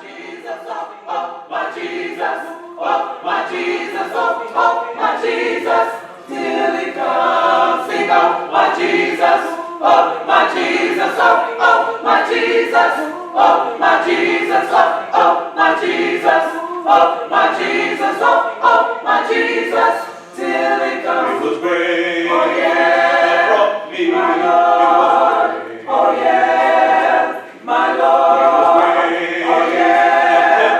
Jesus, oh, my Jesus, oh, my Jesus, oh, my Jesus, till he comes, sing, oh, my Jesus, oh, my Jesus, oh, my Jesus, oh, my Jesus, oh, my Jesus, oh, my Jesus, oh, my Jesus, till he comes. It was grace that brought me, my Lord, oh yeah, my Lord, it was grace that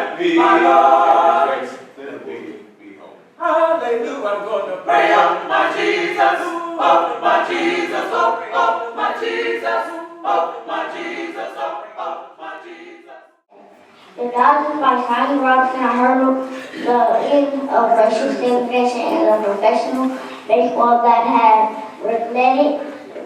kept me, my Lord, that made me home. Hallelujah, I'm going to pray, oh, my Jesus, oh, my Jesus, oh, my Jesus, oh, my Jesus, oh, my Jesus. The Dodgers by Sonny Robinson. I heard the end of racial segregation in the professional baseball that had relegated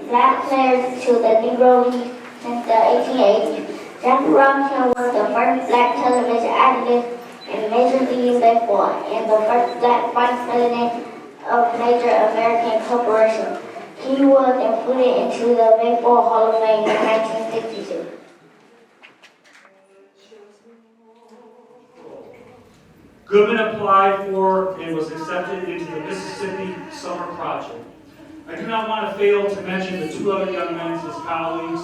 black players to the Negro League since the 1880s. Jackie Robinson was the first black television activist in Major League Baseball and the first black vice president of major American corporations. He was included into the Baseball Hall of Fame in 1962. Goodman applied for and was accepted into the Mississippi Summer Project. I do not want to fail to mention the two other young men, his colleagues,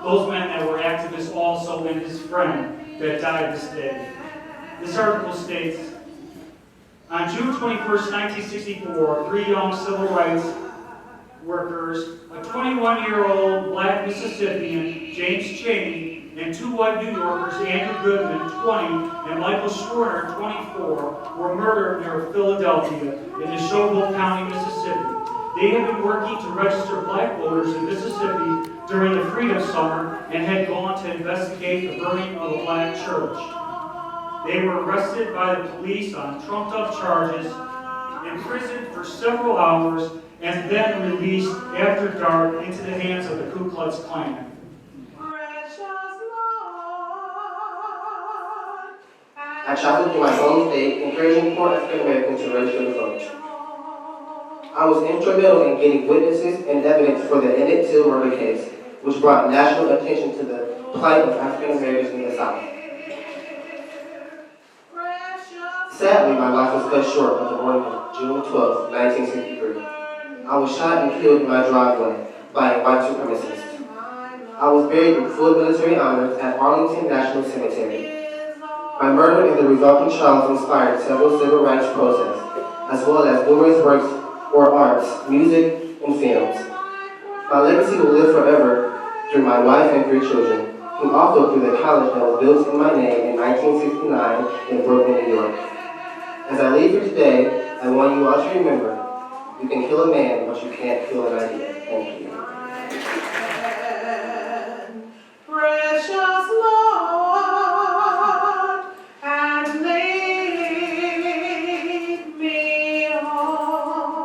those men that were activists also, and his friend that died this day. This article states, on June 21st, 1964, three young civil rights workers, a 21-year-old black Mississippian, James Chaney, and two white New Yorkers, Andrew Goodman, 20, and Michael Schwerner, 24, were murdered near Philadelphia in Neshoba County, Mississippi. They had been working to register black voters in Mississippi during the Freedom Summer and had gone to investigate the burning of a black church. They were arrested by the police on trumped-up charges, imprisoned for several hours, and then released after dark into the hands of the Ku Klux Klan. I traveled through my home state, encouraging poor African Americans to register to vote. I was instrumental in getting witnesses and evidence for the Emmett Till murder case, which brought national attention to the plight of African Americans in the South. Sadly, my life was cut short on the morning of June 12, 1963. I was shot and killed in my driveway by a white supremacist. I was buried with full military honors at Arlington National Cemetery. My murder and the resulting trials inspired several civil rights protests, as well as numerous works or arts, music, and films. My legacy will live forever through my wife and 3 children, and also through the college that was built in my name in 1969 in Brooklyn, New York. As I leave here today, I want you all to remember, you can kill a man, but you can't kill an idea. Thank you. Precious Lord, and lead me home.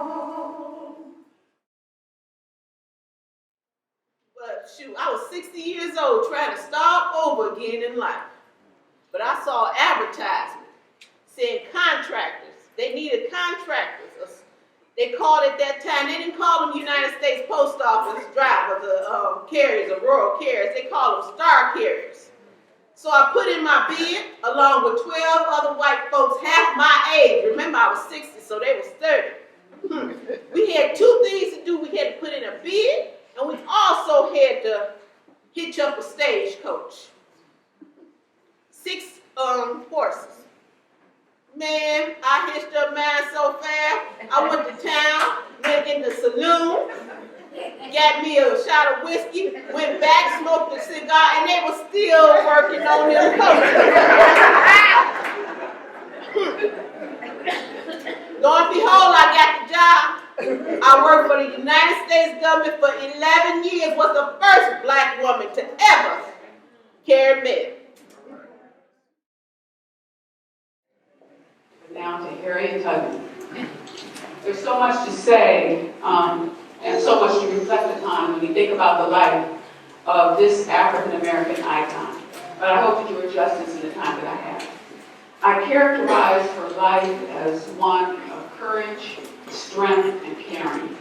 But shoot, I was 60 years old trying to start over again in life. But I saw advertisement saying contractors. They needed contractors. They called it that time. They didn't call them United States Post Office drivers, carriers, or rural carriers. They called them star carriers. So I put in my bid along with 12 other white folks half my age. Remember, I was 60, so they was 30. We had 2 things to do. We had to put in a bid, and we also had to hitch up a stagecoach. 6 horses. Man, I hitched up mine so fast, I went to town, went in the saloon, got me a shot of whiskey, went back, smoked a cigar, and they were still working on them coaches. Lo and behold, I got the job. I worked for the United States government for 11 years, was the first black woman to ever carry mail. Now to Harriet Tubman. There's so much to say and so much to reflect upon when you think about the life of this African-American icon. But I hope to do it justice in the time that I have. I characterize her life as one of courage, strength, and caring.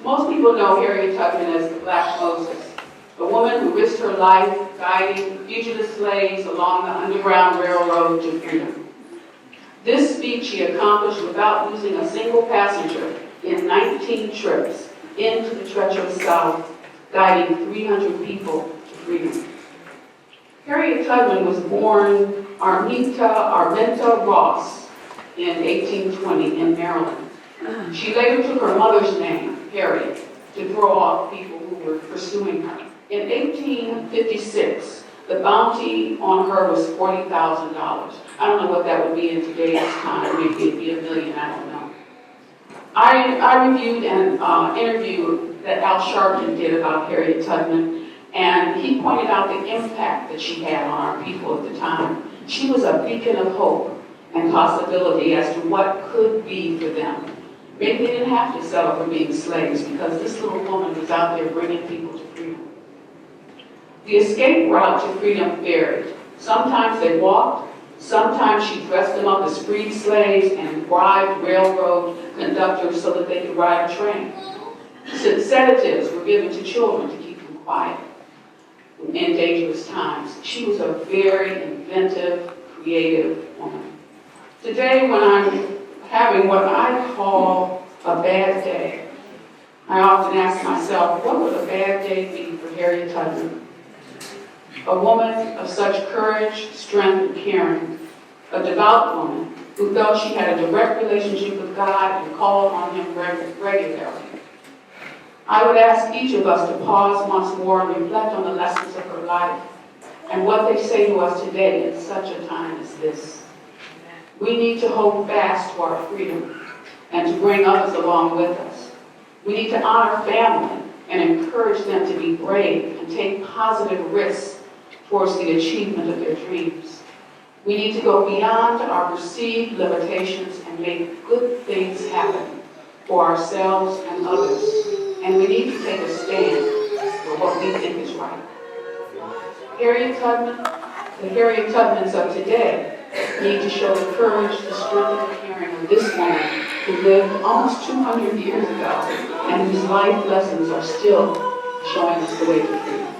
Most people know Harriet Tubman as the Black Moses, a woman who risked her life guiding fugitive slaves along the Underground Railroad to freedom. This feat she accomplished without losing a single passenger in 19 trips into the treacherous South, guiding 300 people to freedom. Harriet Tubman was born Arminta Ross in 1820 in Maryland. She later took her mother's name, Harriet, to throw off people who were pursuing her. In 1856, the bounty on her was $40,000. I don't know what that would be in today's time. Maybe it'd be $1 million, I don't know. I reviewed an interview that Al Sharpton did about Harriet Tubman, and he pointed out the impact that she had on our people at the time. She was a beacon of hope and possibility as to what could be for them. Maybe they didn't have to settle for being slaves because this little woman was out there bringing people to freedom. The escape route to freedom varied. Sometimes they walked, sometimes she dressed them up as freed slaves and bribed railroad conductors so that they could ride a train. Sedatives were given to children to keep them quiet in dangerous times. She was a very inventive, creative woman. Today, when I'm having what I call a bad day, I often ask myself, what would a bad day be for Harriet Tubman? A woman of such courage, strength, and caring, a devout woman who felt she had a direct relationship with God and called on Him regularly. I would ask each of us to pause once more and reflect on the lessons of her life and what they say to us today in such a time as this. We need to hold fast to our freedom and to bring others along with us. We need to honor family and encourage them to be brave and take positive risks towards the achievement of their dreams. We need to go beyond our perceived limitations and make good things happen for ourselves and others. And we need to take a stand for what we think is right. Harriet Tubman, the Harriet Tubmans of today need to show the courage, the strength, and the caring of this woman who lived almost 200 years ago and whose life lessons are still showing us the way to freedom.